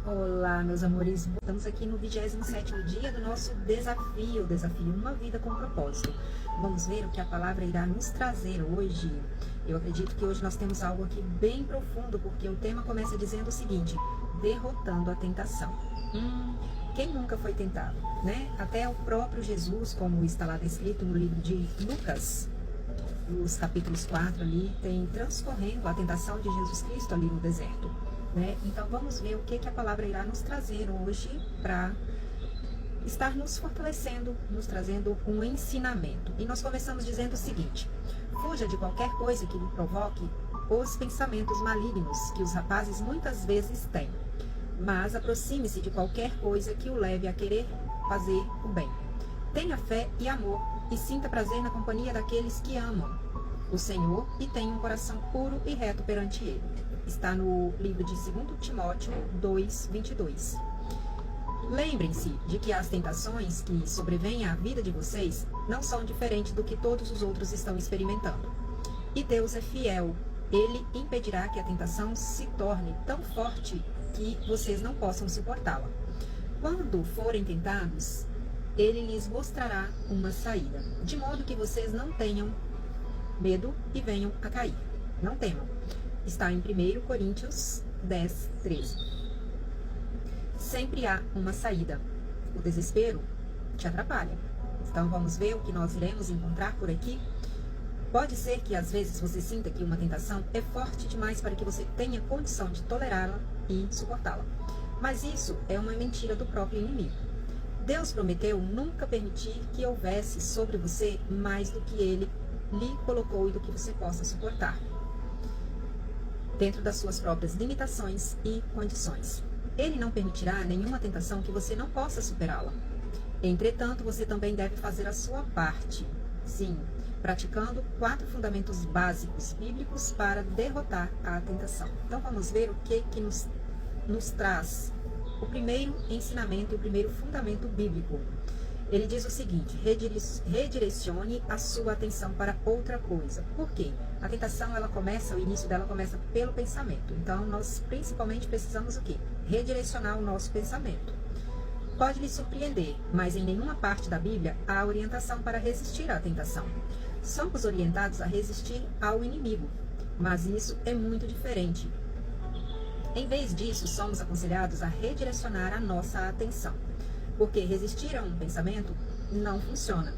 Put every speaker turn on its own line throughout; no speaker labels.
Olá, meus amores. Estamos aqui no 27º dia do nosso desafio Uma Vida com Propósito. Vamos ver o que a palavra irá nos trazer hoje. Eu acredito que hoje nós temos algo aqui bem profundo, porque o tema começa dizendo o seguinte: derrotando a tentação. Quem nunca foi tentado, né? Até o próprio Jesus, como está lá descrito no livro de Lucas, nos capítulos 4 ali, tem transcorrendo a tentação de Jesus Cristo ali no deserto. Né? Então vamos ver o que a palavra irá nos trazer hoje para estar nos fortalecendo, nos trazendo um ensinamento. E nós começamos dizendo o seguinte: fuja de qualquer coisa que lhe provoque os pensamentos malignos que os rapazes muitas vezes têm, mas aproxime-se de qualquer coisa que o leve a querer fazer o bem. Tenha fé e amor e sinta prazer na companhia daqueles que amam o Senhor e tenha um coração puro e reto perante Ele. Está no livro de 2 Timóteo 2:22. Lembrem-se de que as tentações que sobrevêm à vida de vocês não são diferentes do que todos os outros estão experimentando. E Deus é fiel. Ele impedirá que a tentação se torne tão forte que vocês não possam suportá-la. Quando forem tentados, Ele lhes mostrará uma saída, de modo que vocês não tenham medo e venham a cair. Não temam. Está em 1 Coríntios 10:13. Sempre há uma saída. O desespero te atrapalha. Então vamos ver o que nós iremos encontrar por aqui. Pode ser que às vezes você sinta que uma tentação é forte demais para que você tenha condição de tolerá-la e suportá-la. Mas isso é uma mentira do próprio inimigo. Deus prometeu nunca permitir que houvesse sobre você mais do que Ele lhe colocou e do que você possa suportar, dentro das suas próprias limitações e condições. Ele não permitirá nenhuma tentação que você não possa superá-la. Entretanto, você também deve fazer a sua parte. Sim, praticando 4 fundamentos básicos bíblicos para derrotar a tentação. Então vamos ver o que nos traz o primeiro ensinamento e o primeiro fundamento bíblico. Ele diz o seguinte: redirecione a sua atenção para outra coisa. Por quê? A tentação, o início dela começa pelo pensamento. Então, nós principalmente precisamos o quê? Redirecionar o nosso pensamento. Pode lhe surpreender, mas em nenhuma parte da Bíblia há orientação para resistir à tentação. Somos orientados a resistir ao inimigo, mas isso é muito diferente. Em vez disso, somos aconselhados a redirecionar a nossa atenção. Porque resistir a um pensamento não funciona.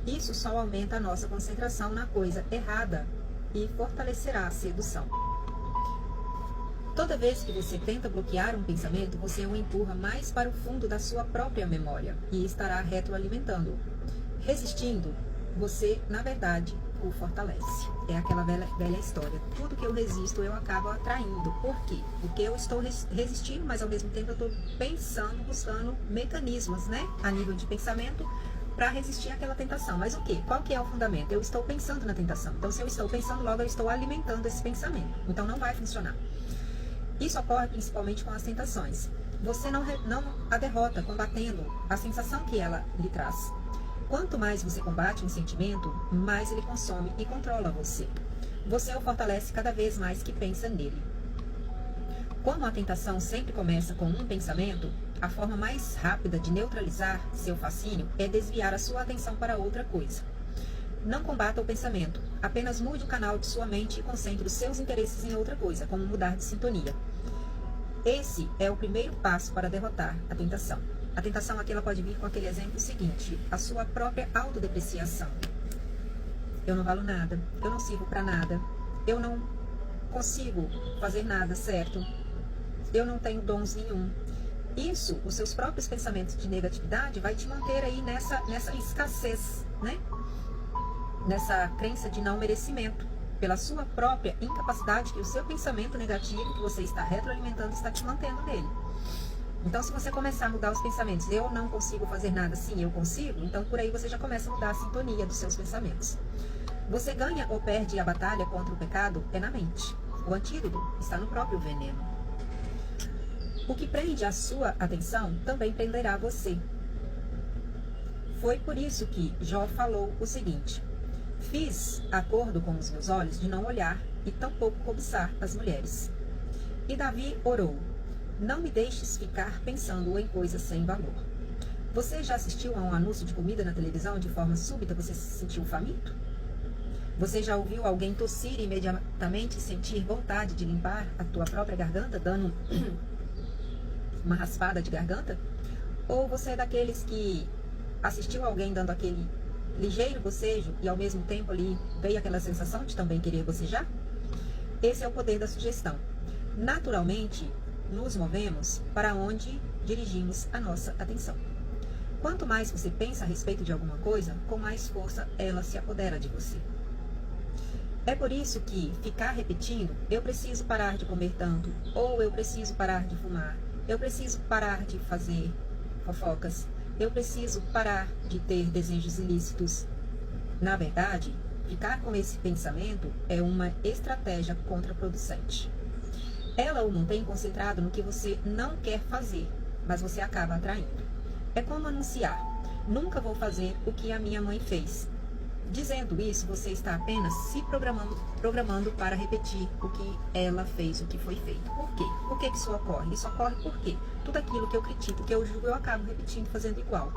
Isso só aumenta a nossa concentração na coisa errada e fortalecerá a sedução. Toda vez que você tenta bloquear um pensamento, você o empurra mais para o fundo da sua própria memória e estará retroalimentando-o. Resistindo, você, na verdade, o fortalece. É aquela velha história. Tudo que eu resisto, eu acabo atraindo. Por quê? Porque eu estou resistindo, mas ao mesmo tempo eu estou pensando, buscando mecanismos, né? A nível de pensamento, para resistir àquela tentação. Mas o quê? Qual que é o fundamento? Eu estou pensando na tentação. Então, se eu estou pensando, logo eu estou alimentando esse pensamento. Então, não vai funcionar. Isso ocorre principalmente com as tentações. Você não a derrota combatendo a sensação que ela lhe traz. Quanto mais você combate um sentimento, mais ele consome e controla você. Você o fortalece cada vez mais que pensa nele. Como a tentação sempre começa com um pensamento, a forma mais rápida de neutralizar seu fascínio é desviar a sua atenção para outra coisa. Não combata o pensamento, apenas mude o canal de sua mente e concentre os seus interesses em outra coisa, como mudar de sintonia. Esse é o primeiro passo para derrotar a tentação. A tentação aqui ela pode vir com aquele exemplo seguinte: a sua própria autodepreciação. Eu não valo nada, eu não sirvo para nada, eu não consigo fazer nada certo, eu não tenho dons nenhum. Isso, os seus próprios pensamentos de negatividade vai te manter aí nessa escassez, né? Nessa crença de não merecimento, pela sua própria incapacidade que o seu pensamento negativo que você está retroalimentando está te mantendo nele. Então, se você começar a mudar os pensamentos, eu não consigo fazer nada, sim, eu consigo, então por aí você já começa a mudar a sintonia dos seus pensamentos. Você ganha ou perde a batalha contra o pecado é na mente. O antídoto está no próprio veneno. O que prende a sua atenção também prenderá você. Foi por isso que Jó falou o seguinte: fiz acordo com os meus olhos de não olhar e tampouco cobiçar as mulheres. E Davi orou: Não me deixes ficar pensando em coisas sem valor. Você já assistiu a um anúncio de comida na televisão de forma súbita você se sentiu faminto? Você já ouviu alguém tossir e imediatamente sentir vontade de limpar a tua própria garganta, dando uma raspada de garganta? Ou você é daqueles que assistiu alguém dando aquele ligeiro bocejo e ao mesmo tempo ali veio aquela sensação de também querer bocejar? Esse é o poder da sugestão. Naturalmente, nos movemos para onde dirigimos a nossa atenção. Quanto mais você pensa a respeito de alguma coisa, com mais força ela se apodera de você. É por isso que ficar repetindo, eu preciso parar de comer tanto, ou eu preciso parar de fumar, eu preciso parar de fazer fofocas, eu preciso parar de ter desejos ilícitos. Na verdade, ficar com esse pensamento é uma estratégia contraproducente. Ela o mantém concentrado no que você não quer fazer, mas você acaba atraindo. É como anunciar: nunca vou fazer o que a minha mãe fez. Dizendo isso, você está apenas se programando para repetir o que ela fez, o que foi feito. Por quê? Por que isso ocorre? Isso ocorre porque tudo aquilo que eu critico, que eu julgo, eu acabo repetindo, fazendo igual.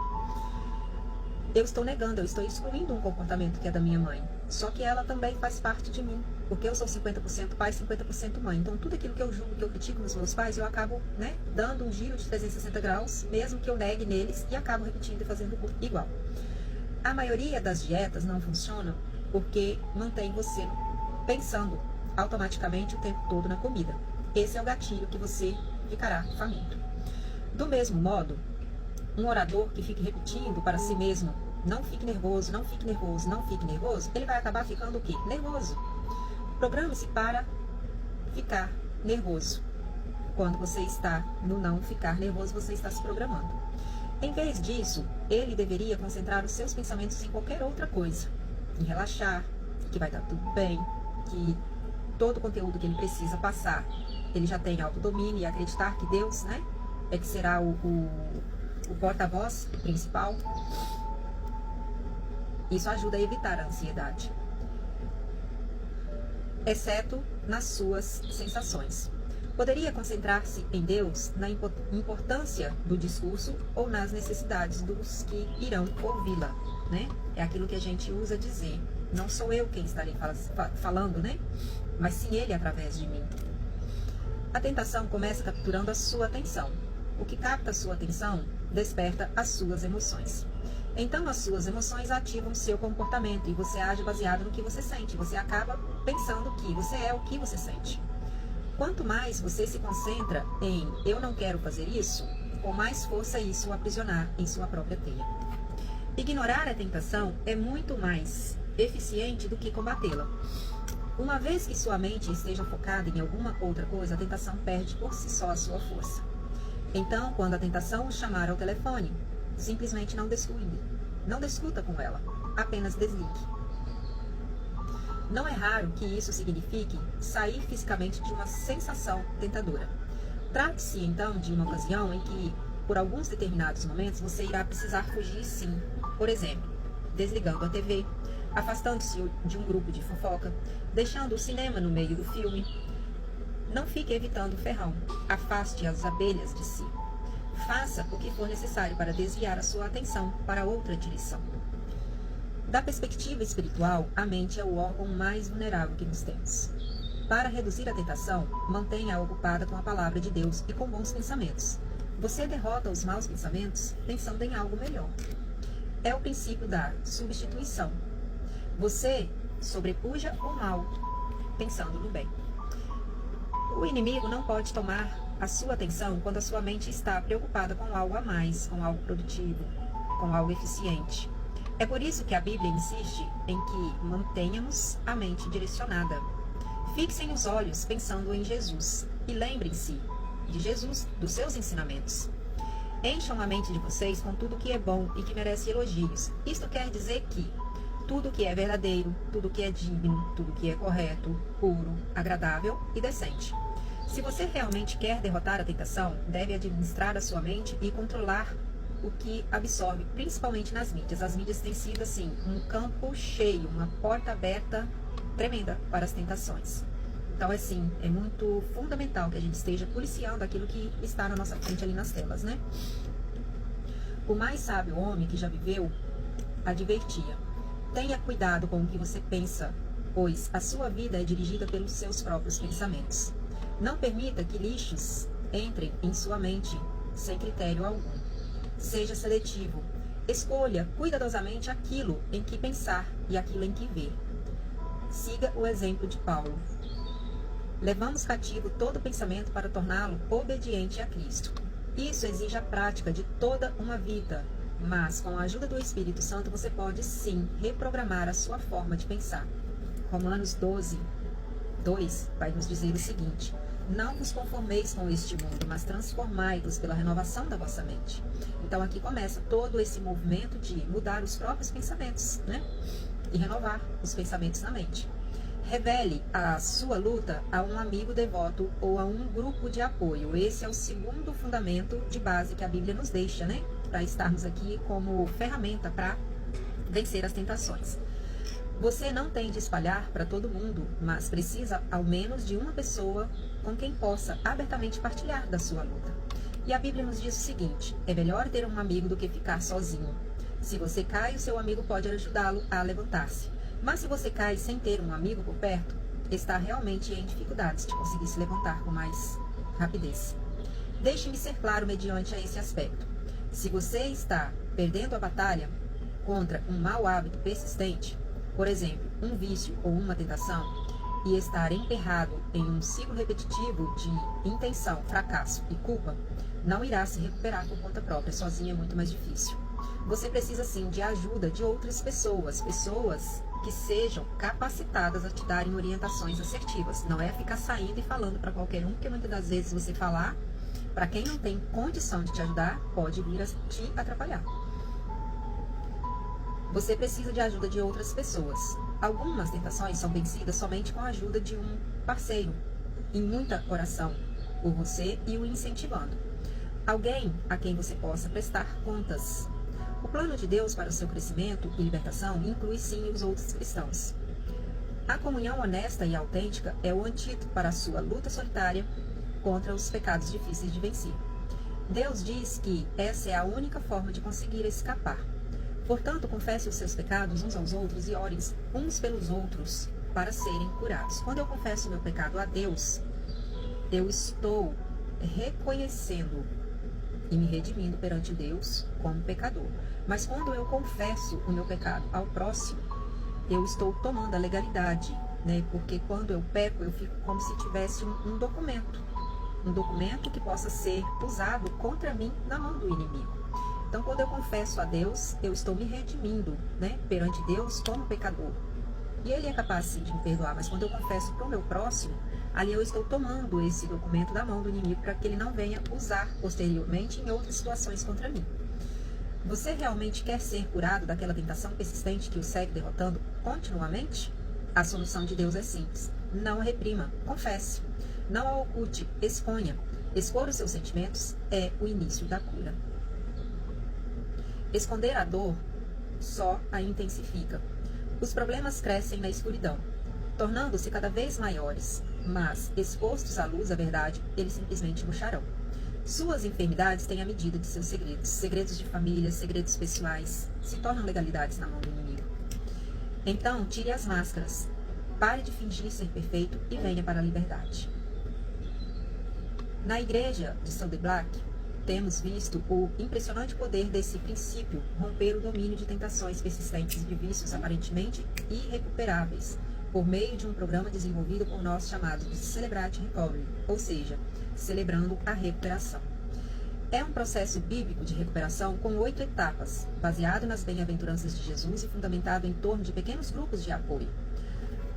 Eu estou negando, eu estou excluindo um comportamento que é da minha mãe. Só que ela também faz parte de mim, porque eu sou 50% pai, 50% mãe. Então, tudo aquilo que eu julgo, que eu critico nos meus pais, eu acabo, dando um giro de 360 graus, mesmo que eu negue neles, e acabo repetindo e fazendo igual. A maioria das dietas não funcionam porque mantém você pensando automaticamente o tempo todo na comida. Esse é o gatilho que você ficará faminto. Do mesmo modo, um orador que fique repetindo para si mesmo: não fique nervoso, não fique nervoso, não fique nervoso, ele vai acabar ficando o quê? Nervoso. Programe-se para ficar nervoso. Quando você está no não ficar nervoso, você está se programando. Em vez disso, ele deveria concentrar os seus pensamentos em qualquer outra coisa. Em relaxar, que vai dar tudo bem, que todo o conteúdo que ele precisa passar, ele já tem autodomínio, e acreditar que Deus, é que será o porta-voz principal. Isso ajuda a evitar a ansiedade, exceto nas suas sensações. Poderia concentrar-se em Deus, na importância do discurso ou nas necessidades dos que irão ouvi-la, É aquilo que a gente usa dizer: não sou eu quem estarei falando, Mas sim Ele através de mim. A tentação começa capturando a sua atenção. O que capta a sua atenção desperta as suas emoções. Então as suas emoções ativam o seu comportamento e você age baseado no que você sente. Você acaba pensando que você é o que você sente. Quanto mais você se concentra em eu não quero fazer isso, com mais força isso o aprisionar em sua própria teia. Ignorar a tentação é muito mais eficiente do que combatê-la. Uma vez que sua mente esteja focada em alguma outra coisa, a tentação perde por si só a sua força. Então, quando a tentação o chamar ao telefone, simplesmente não descuide. Não discuta com ela, apenas desligue. Não é raro que isso signifique sair fisicamente de uma sensação tentadora. Trate-se, então, de uma ocasião em que, por alguns determinados momentos, você irá precisar fugir sim. Por exemplo, desligando a TV, afastando-se de um grupo de fofoca, deixando o cinema no meio do filme. Não fique evitando o ferrão. Afaste as abelhas de si. Faça o que for necessário para desviar a sua atenção para outra direção. Da perspectiva espiritual, a mente é o órgão mais vulnerável que nós temos. Para reduzir a tentação, mantenha-a ocupada com a palavra de Deus e com bons pensamentos. Você derrota os maus pensamentos pensando em algo melhor. É o princípio da substituição. Você sobrepuja o mal pensando no bem. O inimigo não pode tomar a sua atenção quando a sua mente está preocupada com algo a mais, com algo produtivo, com algo eficiente. É por isso que a Bíblia insiste em que mantenhamos a mente direcionada. Fixem os olhos pensando em Jesus e lembrem-se de Jesus, dos seus ensinamentos. Encham a mente de vocês com tudo que é bom e que merece elogios. Isto quer dizer que tudo que é verdadeiro, tudo que é digno, tudo que é correto, puro, agradável e decente. Se você realmente quer derrotar a tentação, deve administrar a sua mente e controlar o que absorve, principalmente nas mídias. As mídias têm sido, assim, um campo cheio, uma porta aberta tremenda para as tentações. Então, assim, é muito fundamental que a gente esteja policiando aquilo que está na nossa frente ali nas telas, né? O mais sábio homem que já viveu advertia: tenha cuidado com o que você pensa, pois a sua vida é dirigida pelos seus próprios pensamentos. Não permita que lixos entrem em sua mente sem critério algum. Seja seletivo. Escolha cuidadosamente aquilo em que pensar e aquilo em que ver. Siga o exemplo de Paulo. Levamos cativo todo pensamento para torná-lo obediente a Cristo. Isso exige a prática de toda uma vida, mas com a ajuda do Espírito Santo você pode sim reprogramar a sua forma de pensar. Romanos 12, 2 vai nos dizer o seguinte: não vos conformeis com este mundo, mas transformai-vos pela renovação da vossa mente. Então aqui começa todo esse movimento de mudar os próprios pensamentos, né? E renovar os pensamentos na mente. Revele a sua luta a um amigo devoto ou a um grupo de apoio. Esse é o segundo fundamento de base que a Bíblia nos deixa, né? Para estarmos aqui como ferramenta para vencer as tentações. Você não tem de espalhar para todo mundo, mas precisa ao menos de uma pessoa com quem possa abertamente partilhar da sua luta. E a Bíblia nos diz o seguinte: é melhor ter um amigo do que ficar sozinho. Se você cai, o seu amigo pode ajudá-lo a levantar-se. Mas se você cai sem ter um amigo por perto, está realmente em dificuldades de conseguir se levantar com mais rapidez. Deixe-me ser claro mediante a esse aspecto. Se você está perdendo a batalha contra um mau hábito persistente, por exemplo, um vício ou uma tentação, e estar emperrado em um ciclo repetitivo de intenção, fracasso e culpa, não irá se recuperar por conta própria. Sozinho é muito mais difícil. Você precisa sim de ajuda de outras pessoas que sejam capacitadas a te darem orientações assertivas. Não é ficar saindo e falando para qualquer um, porque muitas das vezes você falar para quem não tem condição de te ajudar, pode vir a te atrapalhar. Você precisa de ajuda de outras pessoas. Algumas tentações são vencidas somente com a ajuda de um parceiro, em muita oração por você e o incentivando. Alguém a quem você possa prestar contas. O plano de Deus para o seu crescimento e libertação inclui sim os outros cristãos. A comunhão honesta e autêntica é o antídoto para a sua luta solitária contra os pecados difíceis de vencer. Deus diz que essa é a única forma de conseguir escapar. Portanto, confesse os seus pecados uns aos outros e orem uns pelos outros para serem curados. Quando eu confesso o meu pecado a Deus, eu estou reconhecendo e me redimindo perante Deus como pecador. Mas quando eu confesso o meu pecado ao próximo, eu estou tomando a legalidade, né? Porque quando eu peco, eu fico como se tivesse um documento que possa ser usado contra mim na mão do inimigo. Então, quando eu confesso a Deus, eu estou me redimindo, né? Perante Deus como pecador. E Ele é capaz sim de me perdoar, mas quando eu confesso para o meu próximo, ali eu estou tomando esse documento da mão do inimigo para que ele não venha usar posteriormente em outras situações contra mim. Você realmente quer ser curado daquela tentação persistente que o segue derrotando continuamente? A solução de Deus é simples. Não a reprima, confesse. Não a oculte, exponha. Expor os seus sentimentos é o início da cura. Esconder a dor só a intensifica. Os problemas crescem na escuridão, tornando-se cada vez maiores, mas, expostos à luz da verdade, eles simplesmente murcharão. Suas enfermidades têm a medida de seus segredos. Segredos de família, segredos pessoais, se tornam legalidades na mão do inimigo. Então, tire as máscaras, pare de fingir ser perfeito e venha para a liberdade. Na igreja de São de Black, temos visto o impressionante poder desse princípio romper o domínio de tentações persistentes e de vícios aparentemente irrecuperáveis, por meio de um programa desenvolvido por nós chamado de Celebrate Recovery, ou seja, celebrando a recuperação. É um processo bíblico de recuperação com 8 etapas, baseado nas bem-aventuranças de Jesus e fundamentado em torno de pequenos grupos de apoio.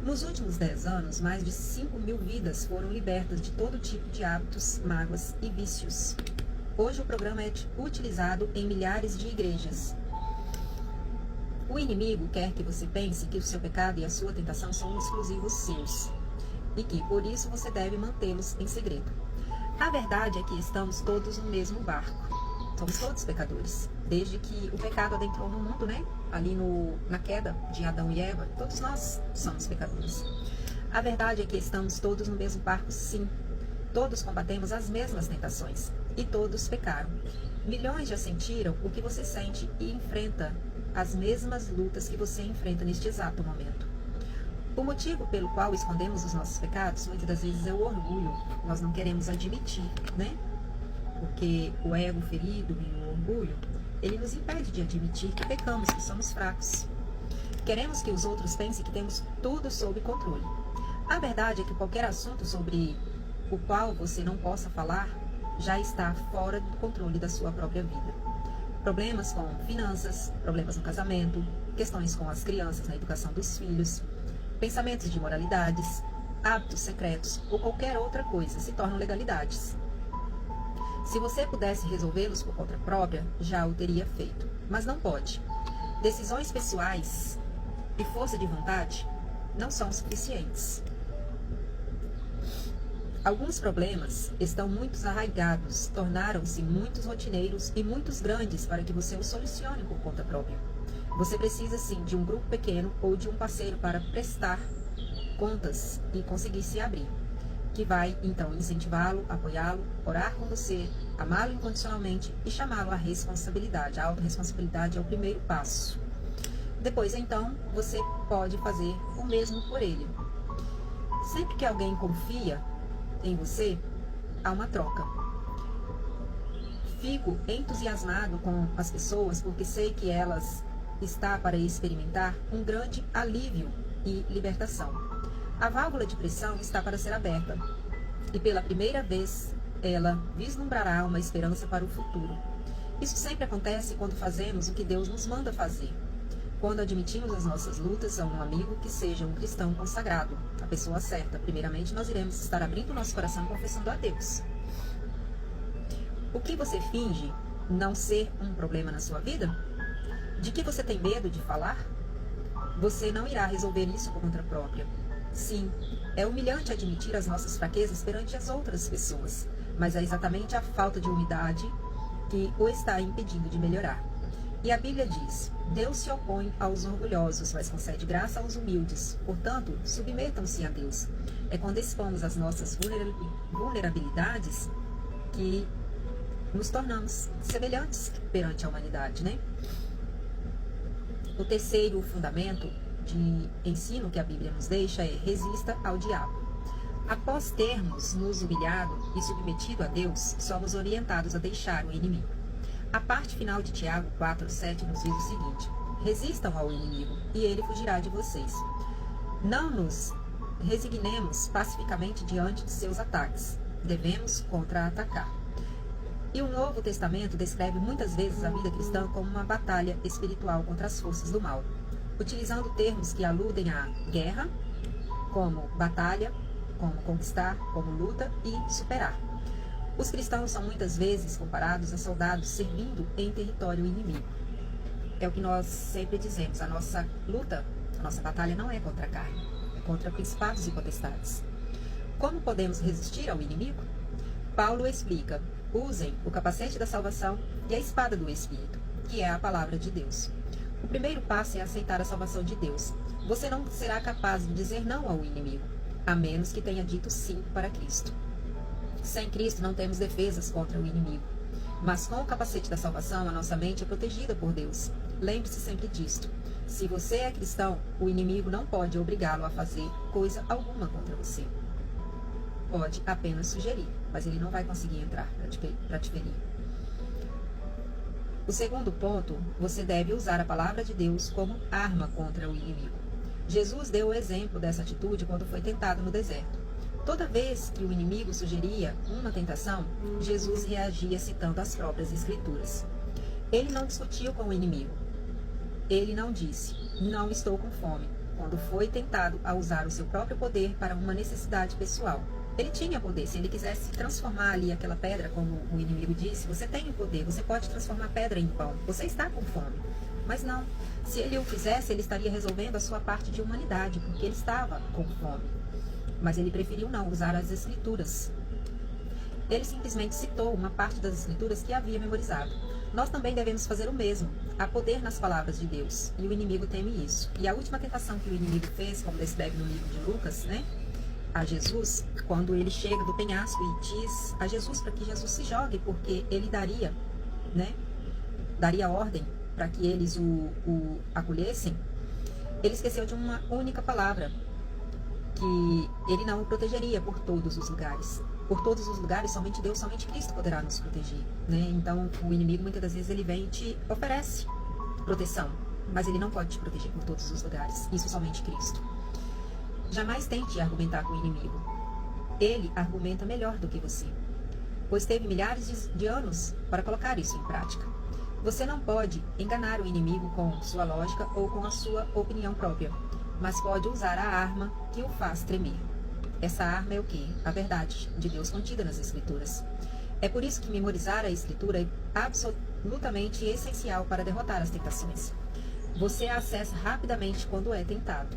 Nos últimos 10 anos, mais de 5.000 vidas foram libertas de todo tipo de hábitos, mágoas e vícios. Hoje o programa é utilizado em milhares de igrejas. O inimigo quer que você pense que o seu pecado e a sua tentação são exclusivos seus e que, por isso, você deve mantê-los em segredo. A verdade é que estamos todos no mesmo barco. Somos todos pecadores. Desde que o pecado adentrou no mundo, né? Ali na queda de Adão e Eva, todos nós somos pecadores. A verdade é que estamos todos no mesmo barco, sim. Todos combatemos as mesmas tentações. E todos pecaram. Milhões já sentiram o que você sente e enfrenta as mesmas lutas que você enfrenta neste exato momento. O motivo pelo qual escondemos os nossos pecados, muitas das vezes, é o orgulho. Nós não queremos admitir, né? Porque o ego ferido e o orgulho, ele nos impede de admitir que pecamos, que somos fracos. Queremos que os outros pensem que temos tudo sob controle. A verdade é que qualquer assunto sobre o qual você não possa falar já está fora do controle da sua própria vida. Problemas com finanças, problemas no casamento, questões com as crianças na educação dos filhos, pensamentos de imoralidades, hábitos secretos ou qualquer outra coisa se tornam legalidades. Se você pudesse resolvê-los por conta própria, já o teria feito. Mas não pode. Decisões pessoais e força de vontade não são suficientes. Alguns problemas estão muito arraigados, tornaram-se muitos rotineiros e muitos grandes para que você os solucione por conta própria. Você precisa sim de um grupo pequeno ou de um parceiro para prestar contas e conseguir se abrir, que vai então incentivá-lo, apoiá-lo, orar com você, amá-lo incondicionalmente e chamá-lo à responsabilidade. A autorresponsabilidade é o primeiro passo. Depois então você pode fazer o mesmo por ele. Sempre que alguém confia em você, há uma troca. Fico entusiasmado com as pessoas porque sei que elas estão para experimentar um grande alívio e libertação. A válvula de pressão está para ser aberta e pela primeira vez ela vislumbrará uma esperança para o futuro. Isso sempre acontece quando fazemos o que Deus nos manda fazer. Quando admitimos as nossas lutas a um amigo que seja um cristão consagrado, a pessoa certa, primeiramente nós iremos estar abrindo o nosso coração e confessando a Deus. O que você finge não ser um problema na sua vida? De que você tem medo de falar? Você não irá resolver isso por conta própria. Sim, é humilhante admitir as nossas fraquezas perante as outras pessoas, mas é exatamente a falta de humildade que o está impedindo de melhorar. E a Bíblia diz: Deus se opõe aos orgulhosos, mas concede graça aos humildes. Portanto, submetam-se a Deus. É quando expomos as nossas vulnerabilidades que nos tornamos semelhantes perante a humanidade, né? O terceiro fundamento de ensino que a Bíblia nos deixa é: resista ao diabo. Após termos nos humilhado e submetido a Deus, somos orientados a deixar o inimigo. A parte final de Tiago 4:7 nos diz o seguinte: resistam ao inimigo e ele fugirá de vocês. Não nos resignemos pacificamente diante de seus ataques. Devemos contra-atacar. E o Novo Testamento descreve muitas vezes a vida cristã como uma batalha espiritual contra as forças do mal, utilizando termos que aludem à guerra, como batalha, como conquistar, como luta e superar. Os cristãos são muitas vezes comparados a soldados servindo em território inimigo. É o que nós sempre dizemos: a nossa luta, a nossa batalha não é contra a carne, é contra principados e potestades. Como podemos resistir ao inimigo? Paulo explica: usem o capacete da salvação e a espada do Espírito, que é a palavra de Deus. O primeiro passo é aceitar a salvação de Deus. Você não será capaz de dizer não ao inimigo, a menos que tenha dito sim para Cristo. Sem Cristo não temos defesas contra o inimigo. Mas com o capacete da salvação, a nossa mente é protegida por Deus. Lembre-se sempre disto: se você é cristão, o inimigo não pode obrigá-lo a fazer coisa alguma contra você. Pode apenas sugerir, mas ele não vai conseguir entrar para te ferir. O segundo ponto: você deve usar a palavra de Deus como arma contra o inimigo. Jesus deu o exemplo dessa atitude quando foi tentado no deserto. Toda vez que o inimigo sugeria uma tentação, Jesus reagia citando as próprias Escrituras. Ele não discutiu com o inimigo. Ele não disse: não estou com fome, quando foi tentado a usar o seu próprio poder para uma necessidade pessoal. Ele tinha poder. Se ele quisesse transformar ali aquela pedra, como o inimigo disse, você tem o poder, você pode transformar pedra em pão. Você está com fome. Mas não. Se ele o fizesse, ele estaria resolvendo a sua parte de humanidade, porque ele estava com fome. Mas ele preferiu não usar as Escrituras. Ele simplesmente citou uma parte das Escrituras que havia memorizado. Nós também devemos fazer o mesmo. Há poder nas palavras de Deus, e o inimigo teme isso. E a última tentação que o inimigo fez, como descreve no livro de Lucas, né? a Jesus quando ele chega do penhasco e diz a Jesus para que Jesus se jogue, porque ele daria, né, daria ordem para que eles o acolhessem. Ele esqueceu de uma única palavra, que ele não o protegeria por todos os lugares. Por todos os lugares, somente Deus, somente Cristo poderá nos proteger, né? Então, o inimigo, muitas das vezes, ele vem e te oferece proteção, mas ele não pode te proteger por todos os lugares. Isso somente Cristo. Jamais tente argumentar com o inimigo. Ele argumenta melhor do que você, pois teve milhares de anos para colocar isso em prática. Você não pode enganar o inimigo com sua lógica ou com a sua opinião própria, mas pode usar a arma que o faz tremer. Essa arma é o quê? A verdade de Deus contida nas Escrituras. É por isso que memorizar a Escritura é absolutamente essencial para derrotar as tentações. Você a acessa rapidamente quando é tentado.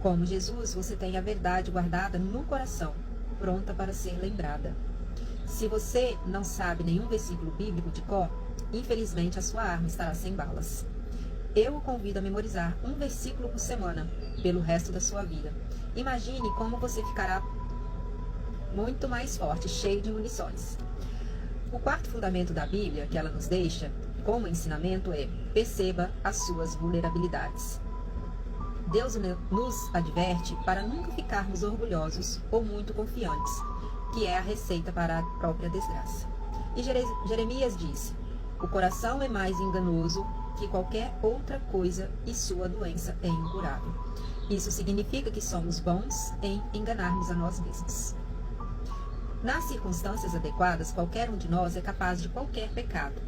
Como Jesus, você tem a verdade guardada no coração, pronta para ser lembrada. Se você não sabe nenhum versículo bíblico de cor, infelizmente a sua arma estará sem balas. Eu o convido a memorizar um versículo por semana, pelo resto da sua vida. Imagine como você ficará muito mais forte, cheio de munições. O quarto fundamento da Bíblia que ela nos deixa como ensinamento é: perceba as suas vulnerabilidades. Deus nos adverte para nunca ficarmos orgulhosos ou muito confiantes, que é a receita para a própria desgraça. E Jeremias disse: o coração é mais enganoso que qualquer outra coisa e sua doença é incurável. Isso significa que somos bons em enganarmos a nós mesmos. Nas circunstâncias adequadas, qualquer um de nós é capaz de qualquer pecado.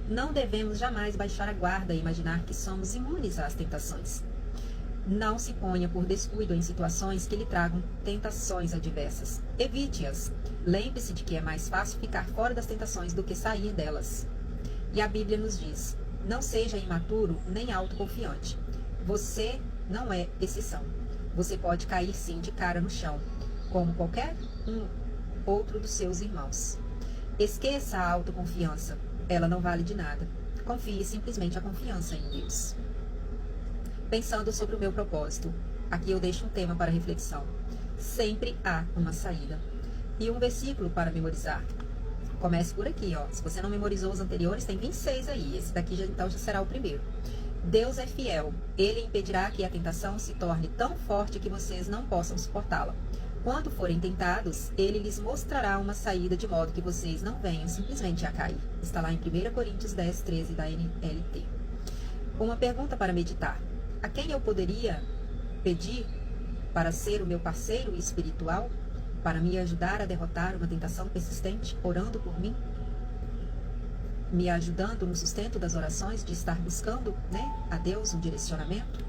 Não devemos jamais baixar a guarda e imaginar que somos imunes às tentações. Não se ponha por descuido em situações que lhe tragam tentações adversas. Evite-as. Lembre-se de que é mais fácil ficar fora das tentações do que sair delas. E a Bíblia nos diz: não seja imaturo nem autoconfiante. Você não é exceção. Você pode cair sim de cara no chão, como qualquer outro dos seus irmãos. Esqueça a autoconfiança. Ela não vale de nada. Confie simplesmente a confiança em Deus. Pensando sobre o meu propósito, aqui eu deixo um tema para reflexão. Sempre há uma saída. E um versículo para memorizar. Comece por aqui, ó. Se você não memorizou os anteriores, tem 26 aí. Esse daqui então já será o primeiro. Deus é fiel. Ele impedirá que a tentação se torne tão forte que vocês não possam suportá-la. Quando forem tentados, ele lhes mostrará uma saída de modo que vocês não venham simplesmente a cair. Está lá em 1 Coríntios 10, 13 da NLT. Uma pergunta para meditar. A quem eu poderia pedir para ser o meu parceiro espiritual, para me ajudar a derrotar uma tentação persistente, orando por mim? Me ajudando no sustento das orações, de estar buscando, a Deus um direcionamento?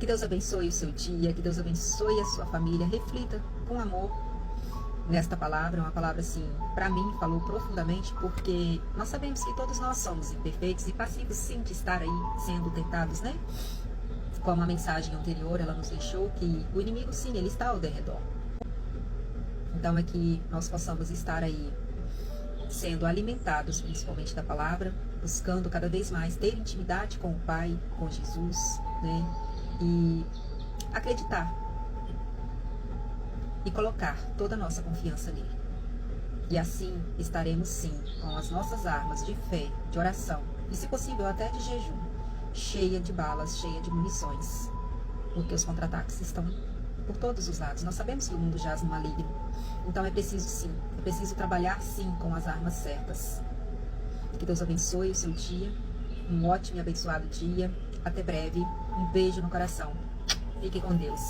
Que Deus abençoe o seu dia, que Deus abençoe a sua família. Reflita com amor nesta palavra, uma palavra assim, para mim, falou profundamente, porque nós sabemos que todos nós somos imperfeitos e passivos sim de estar aí sendo tentados, Como a mensagem anterior, ela nos deixou que o inimigo sim, ele está ao derredor. Então é que nós possamos estar aí sendo alimentados principalmente da palavra, buscando cada vez mais ter intimidade com o Pai, com Jesus, e acreditar e colocar toda a nossa confiança nele. E assim estaremos sim com as nossas armas de fé, de oração e, se possível, até de jejum, cheia de balas, cheia de munições, porque os contra-ataques estão por todos os lados. Nós sabemos que o mundo jaz no maligno, então é preciso sim, é preciso trabalhar sim com as armas certas. Que Deus abençoe o seu dia, um ótimo e abençoado dia. Até breve, um beijo no coração. Fique com Deus.